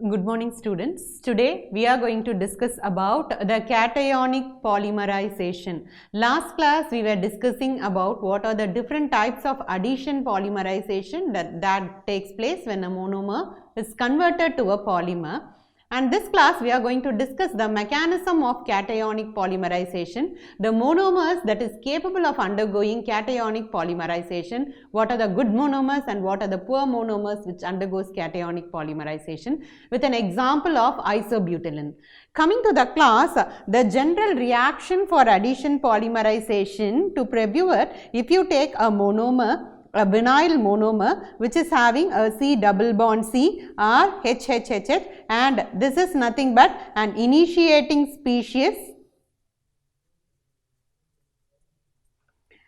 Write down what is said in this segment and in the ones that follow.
Good morning students. Today we are going to discuss about the cationic polymerization. Last class we were discussing about what are the different types of addition polymerization that takes place when a monomer is converted to a polymer. And this class we are going to discuss the mechanism of cationic polymerization, the monomers that is capable of undergoing cationic polymerization, what are the good monomers and what are the poor monomers which undergoes cationic polymerization, with an example of isobutylene. Coming to the class, the general reaction for addition polymerization to previewer, if you take a monomer, a vinyl monomer which is having a C double bond C or HHHH, and this is nothing but an initiating species.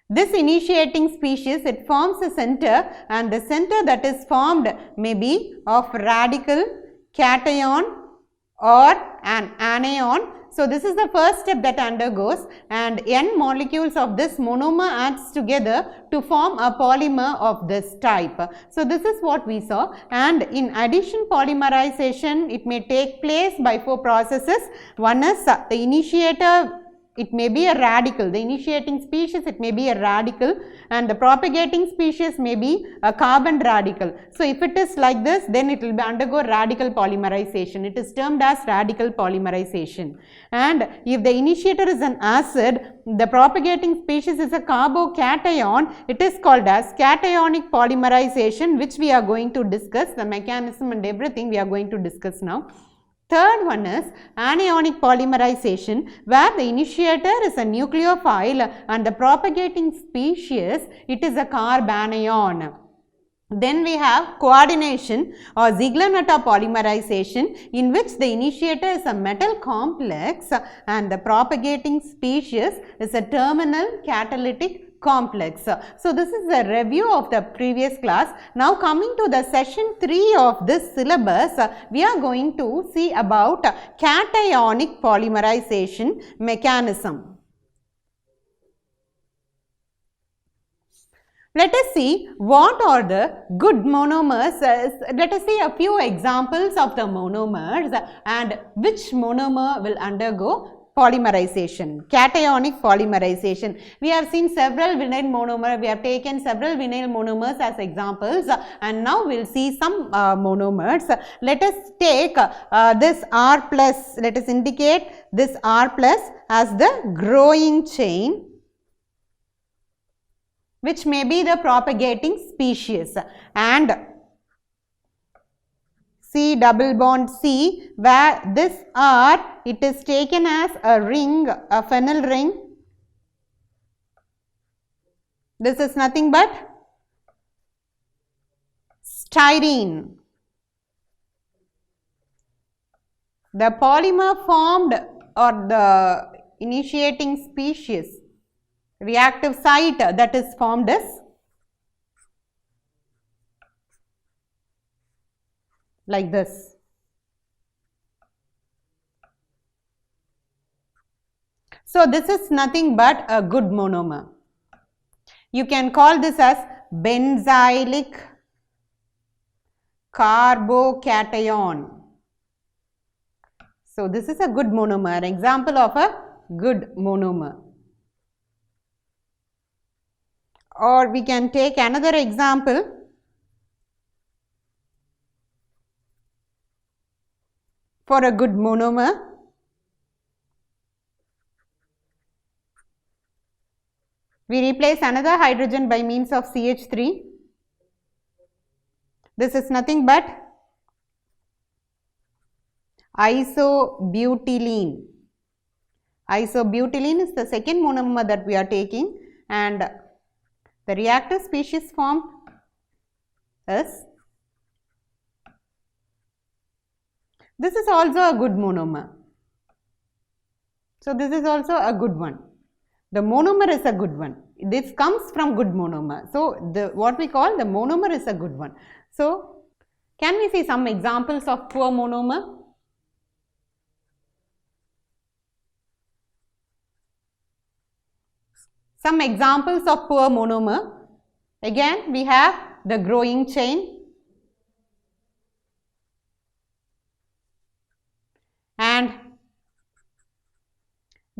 This initiating species, it forms a center, and the center that is formed may be of radical, cation or an anion. So, this is the first step that undergoes, and N molecules of this monomer adds together to form a polymer of this type. So, this is what we saw, and in addition polymerization it may take place by 4 processes. One is the initiator, it may be a radical, the initiating species it may be a radical, and the propagating species may be a carbon radical. So, if it is like this, then it will undergo radical polymerization. It is termed as radical polymerization. And if the initiator is an acid, the propagating species is a carbocation, it is called as cationic polymerization, which we are going to discuss, the mechanism and everything we are going to discuss now. Third one is anionic polymerization, where the initiator is a nucleophile and the propagating species, it is a carbanion. Then we have coordination or Ziegler-Natta polymerization, in which the initiator is a metal complex and the propagating species is a terminal catalytic complex. So, this is a review of the previous class. Now, coming to the session 3 of this syllabus, we are going to see about cationic polymerization mechanism. Let us see what are the good monomers. Let us see a few examples of the monomers and which monomer will undergo polymerization, cationic polymerization. We have seen several vinyl monomers, we have taken several vinyl monomers as examples, and now we will see some monomers. Let us take this R plus, let us indicate this R plus as the growing chain, which may be the propagating species, and C double bond C, where this R, it is taken as a ring, a phenyl ring. This is nothing but styrene. The polymer formed or the initiating species, reactive site that is formed is like this. So, this is nothing but a good monomer. You can call this as benzylic carbocation. So, this is a good monomer, an example of a good monomer. Or we can take another example. For a good monomer, we replace another hydrogen by means of CH3. This is nothing but isobutylene. Isobutylene is the second monomer that we are taking, and the reactive species formed is, this is also a good monomer. So, this is also a good one. The monomer is a good one. This comes from good monomer. So, what we call the monomer is a good one. So, can we see some examples of poor monomer? Some examples of poor monomer. Again, we have the growing chain,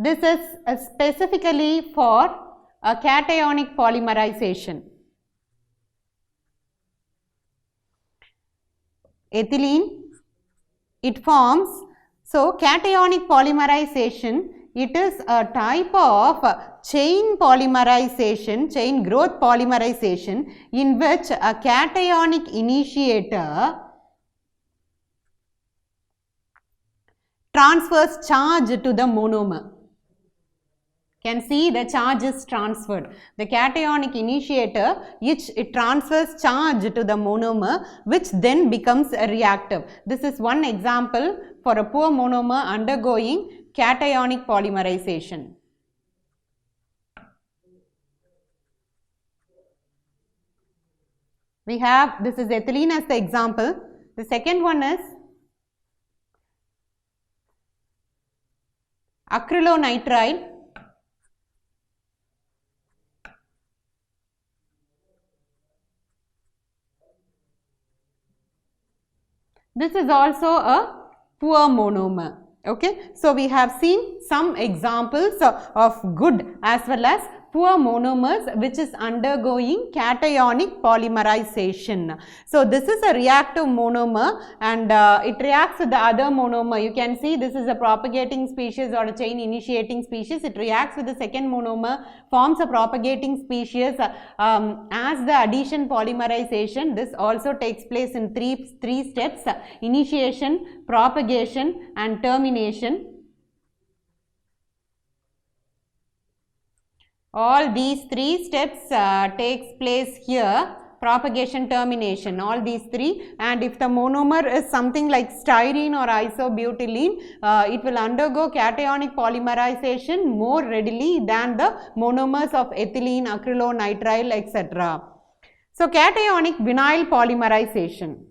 This is specifically for a cationic polymerization. Ethylene, it forms, so cationic polymerization, it is a type of chain polymerization, chain growth polymerization, in which a cationic initiator transfers charge to the monomer. Can see the charge is transferred. The cationic initiator, which it transfers charge to the monomer, which then becomes a reactive. This is one example for a poor monomer undergoing cationic polymerization. We have, this is ethylene as the example. The second one is acrylonitrile. This is also a poor monomer. Okay, so we have seen some examples of good as well as poor monomers which is undergoing cationic polymerization. So this is a reactive monomer and it reacts with the other monomer. You can see this is a propagating species or a chain initiating species. It reacts with the second monomer, forms a propagating species. As the addition polymerization, this also takes place in three steps: initiation, propagation and termination. All these three steps takes place here: propagation, termination, all these three. And if the monomer is something like styrene or isobutylene, it will undergo cationic polymerization more readily than the monomers of ethylene, acrylonitrile, etc. So cationic vinyl polymerization.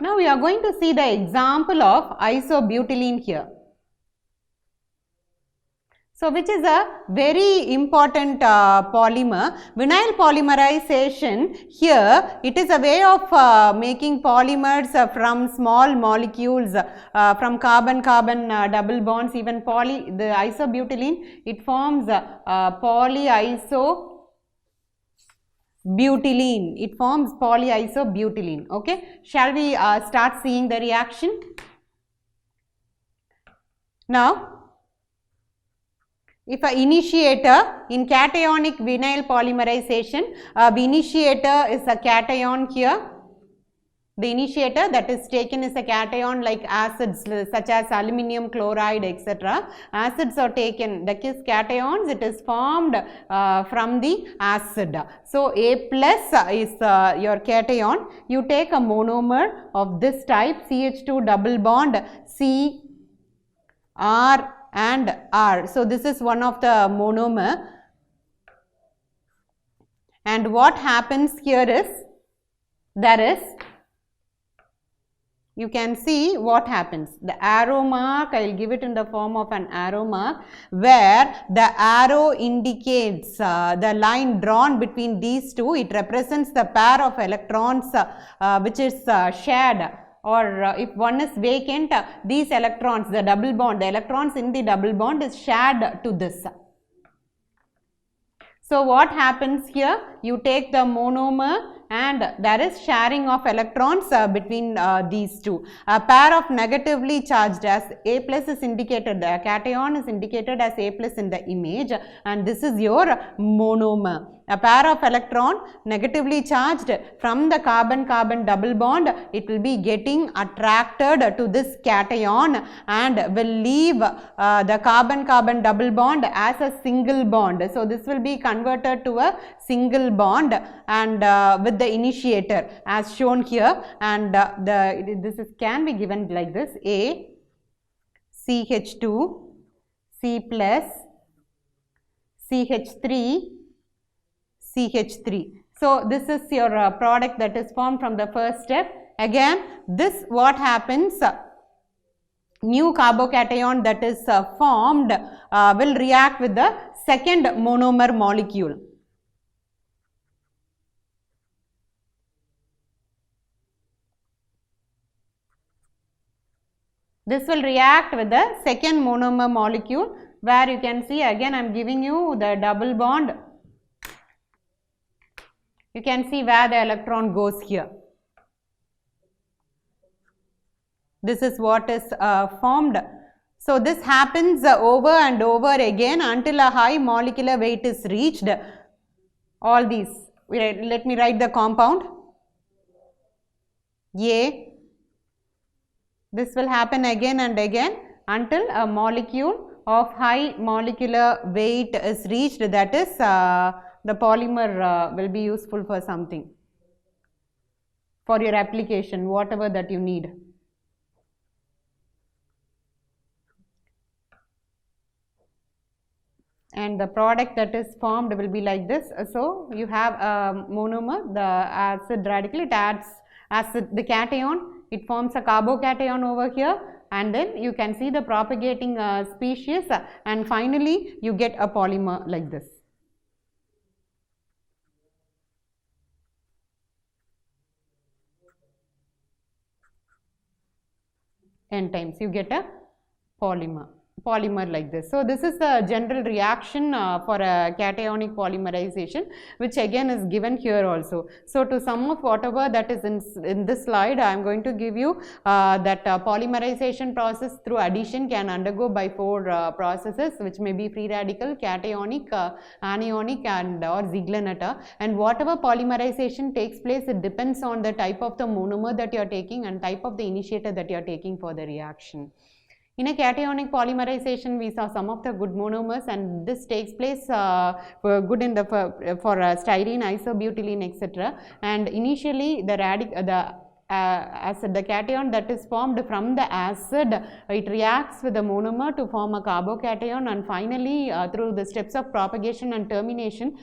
Now we are going to see the example of isobutylene here. So which is a very important polymer. Vinyl polymerization, here it is a way of making polymers from small molecules, from carbon-carbon double bonds. Even the isobutylene, it forms polyisobutylene. It forms polyisobutylene. Okay, shall we start seeing the reaction? Now, if an initiator in cationic vinyl polymerization, the initiator is a cation here. The initiator that is taken is a cation like acids such as aluminium chloride, etc. Acids are taken, that is cations, it is formed from the acid. So A plus is your cation. You take a monomer of this type, CH2 double bond, C, R and R. So this is one of the monomer. And what happens here is, there is, you can see what happens. The arrow mark, I will give it in the form of an arrow mark, where the arrow indicates the line drawn between these two. It represents the pair of electrons which is shared, or if one is vacant, these electrons, the double bond, the electrons in the double bond is shared to this. So what happens here? You take the monomer and there is sharing of electrons between these two. A pair of negatively charged, as A plus is indicated, the cation is indicated as A plus in the image, and this is your monomer. A pair of electron negatively charged from the carbon-carbon double bond, it will be getting attracted to this cation and will leave the carbon-carbon double bond as a single bond. So this will be converted to a single bond and with the initiator as shown here, and this can be given like this: A, CH2, C plus, CH3, CH3. So this is your product that is formed from the first step. Again, this what happens, new carbocation that is formed will react with the second monomer molecule. This will react with the second monomer molecule, where you can see again I am giving you the double bond. You can see where the electron goes here. This is what is formed. So this happens over and over again until a high molecular weight is reached. All these, let me write the compound A. This will happen again and again until a molecule of high molecular weight is reached, that is the polymer will be useful for something, for your application, whatever that you need. And the product that is formed will be like this. So you have a monomer, the acid radical, it adds acid, the cation, it forms a carbocation over here, and then you can see the propagating species, and finally you get a polymer like this. N times you get a polymer like this. So this is the general reaction for a cationic polymerization, which again is given here also. So to sum up whatever that is in this slide, I am going to give you that polymerization process through addition can undergo by 4 processes, which may be free radical, cationic, anionic, and or Ziegler-Natta. And whatever polymerization takes place, it depends on the type of the monomer that you are taking and type of the initiator that you are taking for the reaction. In a cationic polymerization, we saw some of the good monomers, and this takes place for good in the for styrene, isobutylene, etc. And initially, the acid, the cation that is formed from the acid, it reacts with the monomer to form a carbocation, and finally through the steps of propagation and termination,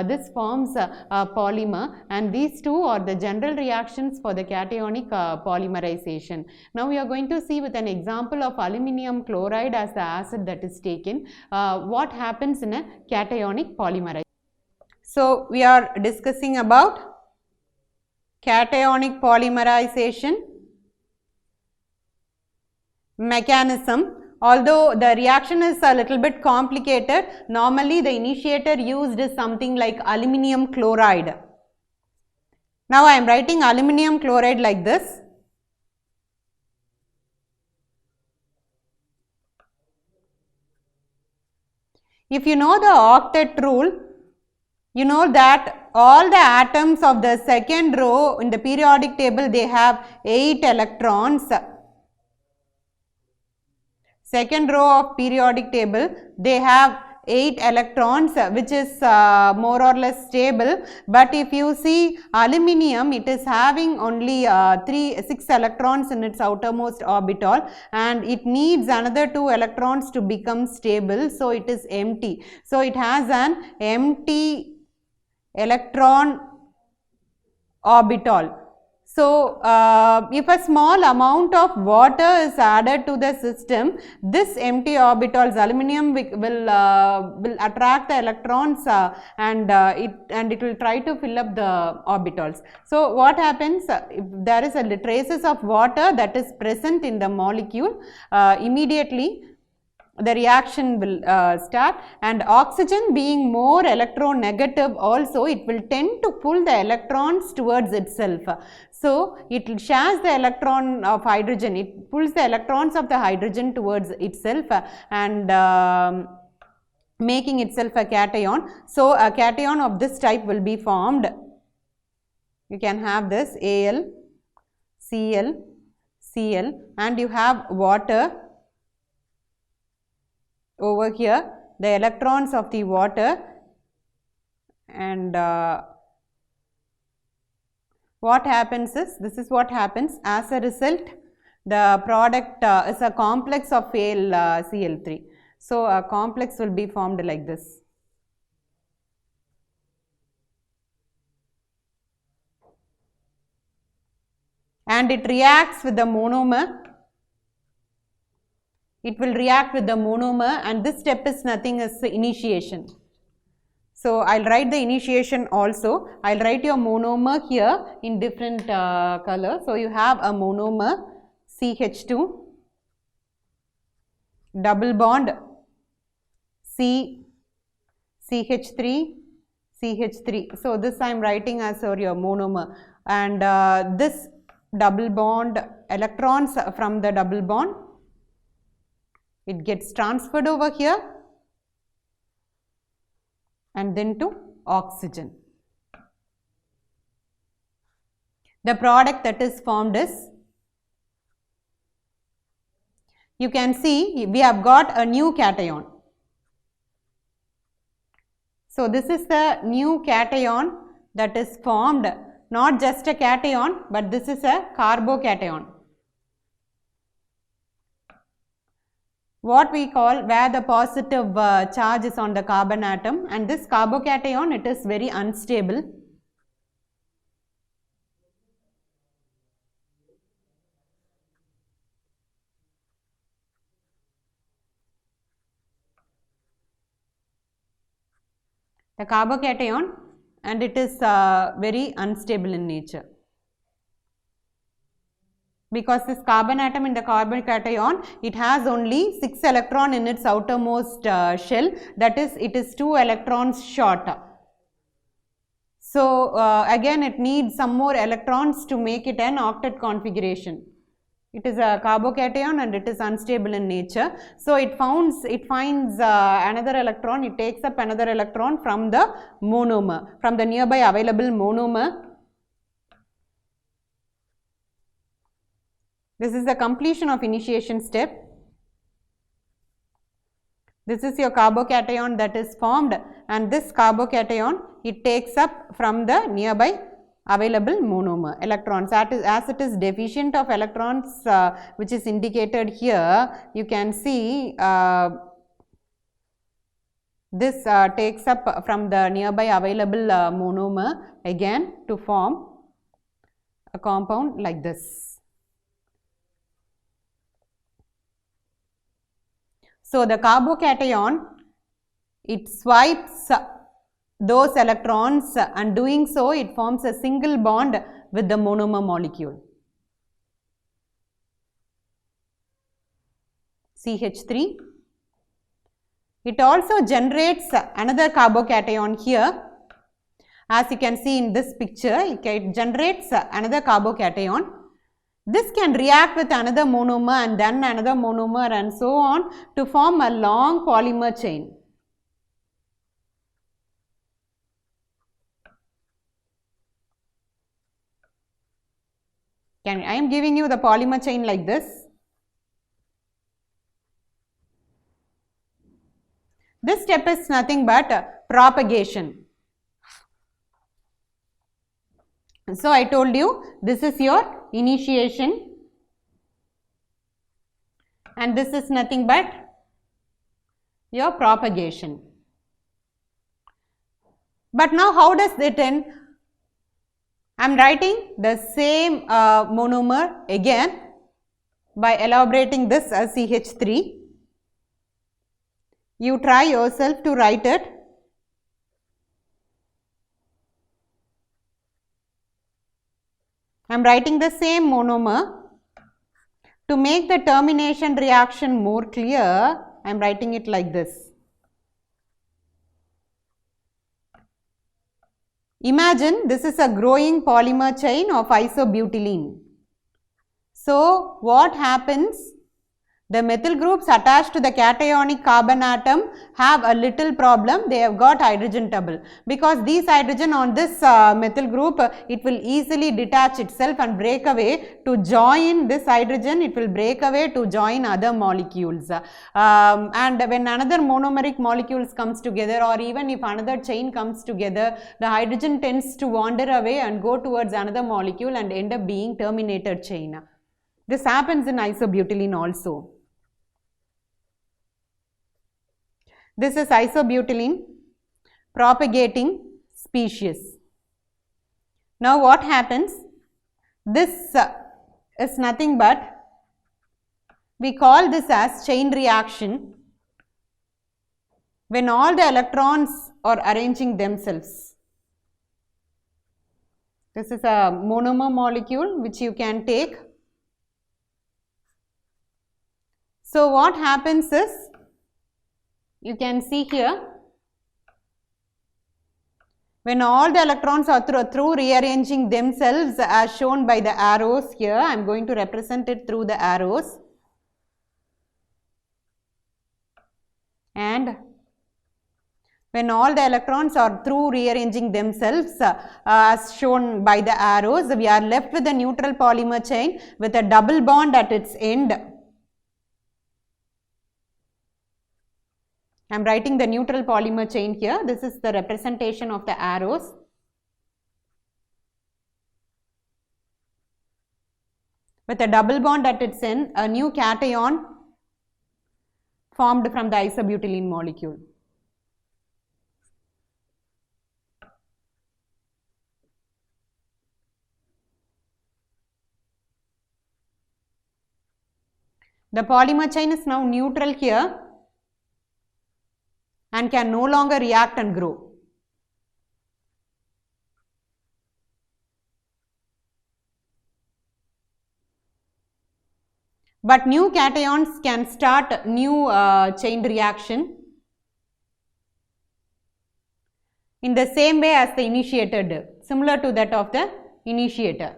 this forms a polymer, and these two are the general reactions for the cationic polymerization. Now we are going to see with an example of aluminium chloride as the acid that is taken, what happens in a cationic polymerization. So we are discussing about cationic polymerization mechanism. Although the reaction is a little bit complicated, normally the initiator used is something like aluminium chloride. Now I am writing aluminium chloride like this. If you know the octet rule, you know that all the atoms of the second row in the periodic table, they have 8 electrons. Second row of periodic table, they have 8 electrons, which is more or less stable. But if you see aluminium, it is having only 6 electrons in its outermost orbital, and it needs another 2 electrons to become stable. So it is empty. So it has an empty electron orbital. So if a small amount of water is added to the system, this empty orbitals, aluminium will attract the electrons and it will try to fill up the orbitals. So what happens if there is a traces of water that is present in the molecule, immediately the reaction will start, and oxygen being more electronegative also, it will tend to pull the electrons towards itself. So it shares the electron of hydrogen, it pulls the electrons of the hydrogen towards itself and making itself a cation. So a cation of this type will be formed. You can have this Al, Cl, Cl, and you have water over here, the electrons of the water, and what happens is, this is what happens as a result, the product is a complex of AlCl3. So a complex will be formed like this. And it reacts with the monomer. It will react with the monomer, and this step is nothing as initiation. So I will write the initiation also. I will write your monomer here in different color. So you have a monomer CH2, double bond C, CH3, CH3. So this I am writing as your monomer, and this double bond, electrons from the double bond, it gets transferred over here and then to oxygen. The product that is formed is, you can see we have got a new cation. So this is the new cation that is formed, not just a cation, but this is a carbocation. What we call, where the positive charge is on the carbon atom, and this carbocation, it is very unstable. The carbocation, and it is very unstable in nature, because this carbon atom in the carbocation, it has only 6 electrons in its outermost shell, that is, it is 2 electrons short. So again it needs some more electrons to make it an octet configuration. It is a carbocation and it is unstable in nature. So it finds another electron, it takes up another electron from the monomer, from the nearby available monomer. This is the completion of initiation step. This is your carbocation that is formed, and this carbocation, it takes up from the nearby available monomer electrons. As it is deficient of electrons, which is indicated here, you can see this takes up from the nearby available monomer again to form a compound like this. So the carbocation, it swipes those electrons, and doing so it forms a single bond with the monomer molecule CH3. It also generates another carbocation here. As you can see in this picture, it generates another carbocation. This can react with another monomer and then another monomer and so on to form a long polymer chain. I am giving you the polymer chain like this. This step is nothing but propagation. So I told you this is your initiation and this is nothing but your propagation. But now how does it end? I am writing the same monomer again by elaborating this as CH3. You try yourself to write it. I am writing the same monomer. To make the termination reaction more clear, I am writing it like this. Imagine this is a growing polymer chain of isobutylene. So what happens? The methyl groups attached to the cationic carbon atom have a little problem. They have got hydrogen double, because these hydrogen on this methyl group, it will easily detach itself and break away to join this hydrogen. It will break away to join other molecules. And when another monomeric molecules comes together, or even if another chain comes together, the hydrogen tends to wander away and go towards another molecule and end up being terminated chain. This happens in isobutylene also. This is isobutylene propagating species. Now what happens? This is nothing but, we call this as chain reaction when all the electrons are arranging themselves. This is a monomer molecule which you can take. So what happens is, you can see here, when all the electrons are through rearranging themselves as shown by the arrows here, I am going to represent it through the arrows. And when all the electrons are through rearranging themselves as shown by the arrows, we are left with a neutral polymer chain with a double bond at its end. I am writing the neutral polymer chain here. This is the representation of the arrows. With a double bond at its end, a new cation formed from the isobutylene molecule. The polymer chain is now neutral here and can no longer react and grow. But new cations can start new chain reaction in the same way as the initiator did, similar to that of the initiator.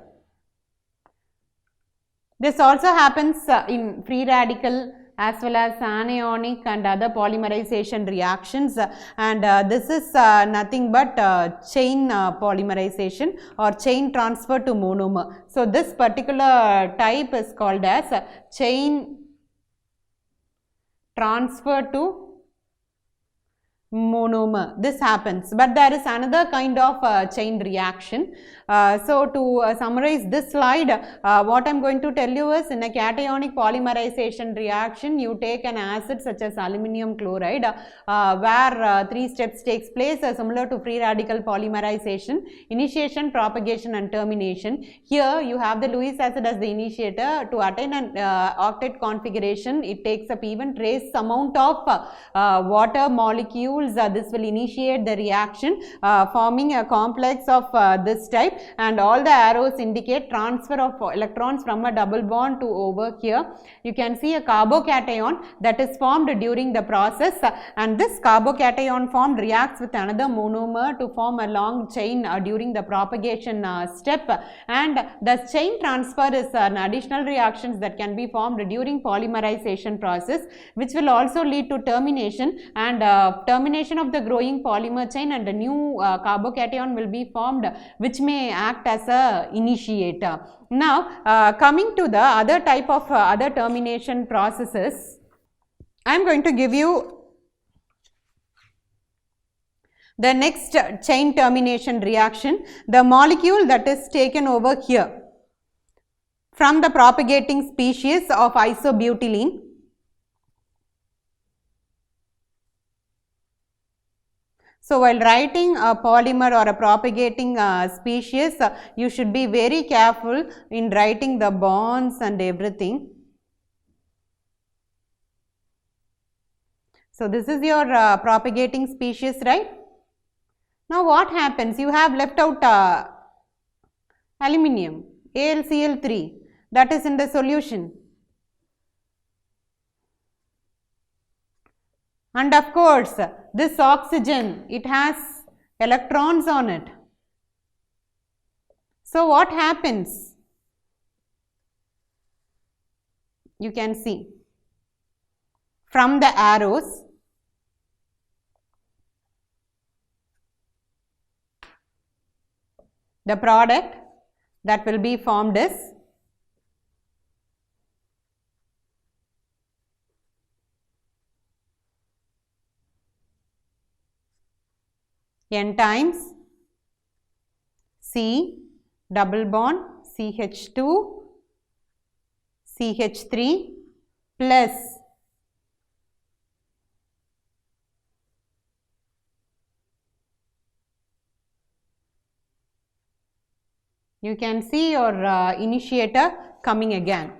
This also happens in free radical as well as anionic and other polymerization reactions, and this is nothing but chain polymerization or chain transfer to monomer. So this particular type is called as chain transfer to monomer. This happens, but there is another kind of chain reaction. So to summarize this slide, what I am going to tell you is, in a cationic polymerization reaction, you take an acid such as aluminum chloride, where 3 steps takes place, similar to free radical polymerization: initiation, propagation and termination. Here you have the Lewis acid as the initiator. To attain an octet configuration, it takes up even trace amount of water molecule. This will initiate the reaction, forming a complex of this type, and all the arrows indicate transfer of electrons from a double bond to over here. You can see a carbocation that is formed during the process, and this carbocation formed reacts with another monomer to form a long chain during the propagation step, and the chain transfer is an additional reactions that can be formed during polymerization process, which will also lead to termination, and termination of the growing polymer chain, and a new carbocation will be formed, which may act as a initiator. Now coming to the other type of other termination processes, I am going to give you the next chain termination reaction. The molecule that is taken over here from the propagating species of isobutylene. So while writing a polymer or a propagating species, you should be very careful in writing the bonds and everything. So this is your propagating species, right? Now what happens? You have left out aluminium, AlCl3, that is in the solution. And of course, this oxygen, it has electrons on it. So what happens? You can see from the arrows, the product that will be formed is N times C double bond CH2 CH3 plus you can see your initiator coming again.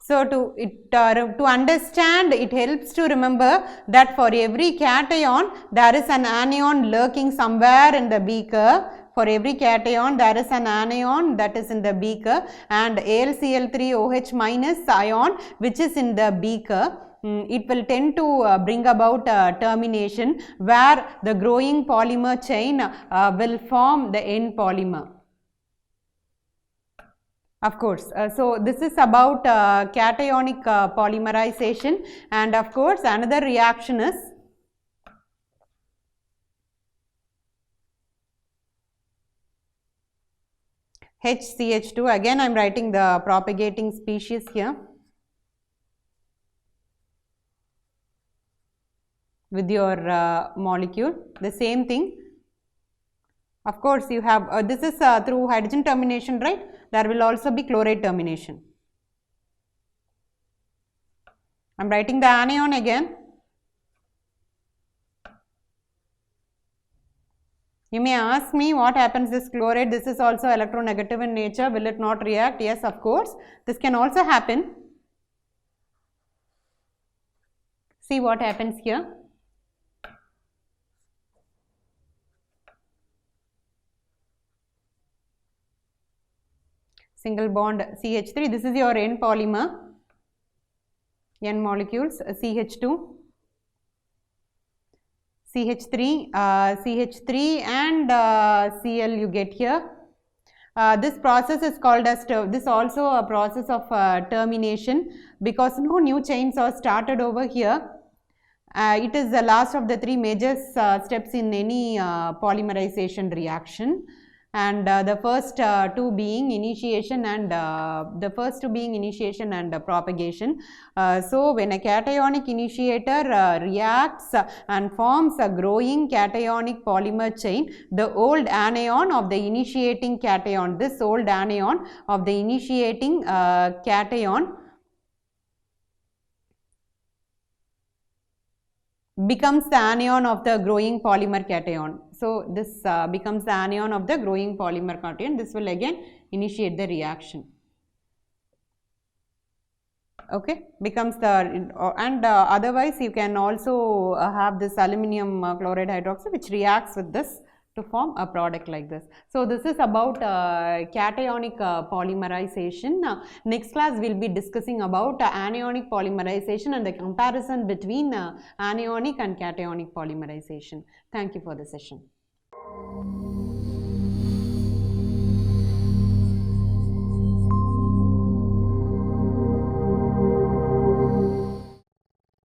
So to understand, it helps to remember that for every cation there is an anion lurking somewhere in the beaker. for every cation there is an anion that is in the beaker, and AlCl3OH minus ion which is in the beaker. It will tend to bring about termination, where the growing polymer chain will form the end polymer. Of course, so this is about cationic polymerization, and of course another reaction is HCH2. Again I am writing the propagating species here with your molecule. The same thing. Of course, you have this is through hydrogen termination, right? There will also be chloride termination. I am writing the anion again. You may ask me what happens this chloride. This is also electronegative in nature. Will it not react? Yes, of course. This can also happen. See what happens here. Single bond CH3, this is your N polymer, N molecules, CH2, CH3, CH3 and Cl you get here. This process is called as, this also a process of termination, because no new chains are started over here. It is the last of the three major steps in any polymerization reaction. And the first two being initiation and propagation. So when a cationic initiator reacts and forms a growing cationic polymer chain, the old anion of the initiating cation, this old anion of the initiating cation becomes the anion of the growing polymer cation. So this becomes the anion of the growing polymer cation. This will again initiate the reaction. Okay, becomes the and otherwise you can also have this aluminum chloride hydroxide which reacts with this to form a product like this. So this is about cationic polymerization. Next class we will be discussing about anionic polymerization and the comparison between anionic and cationic polymerization. Thank you for the session.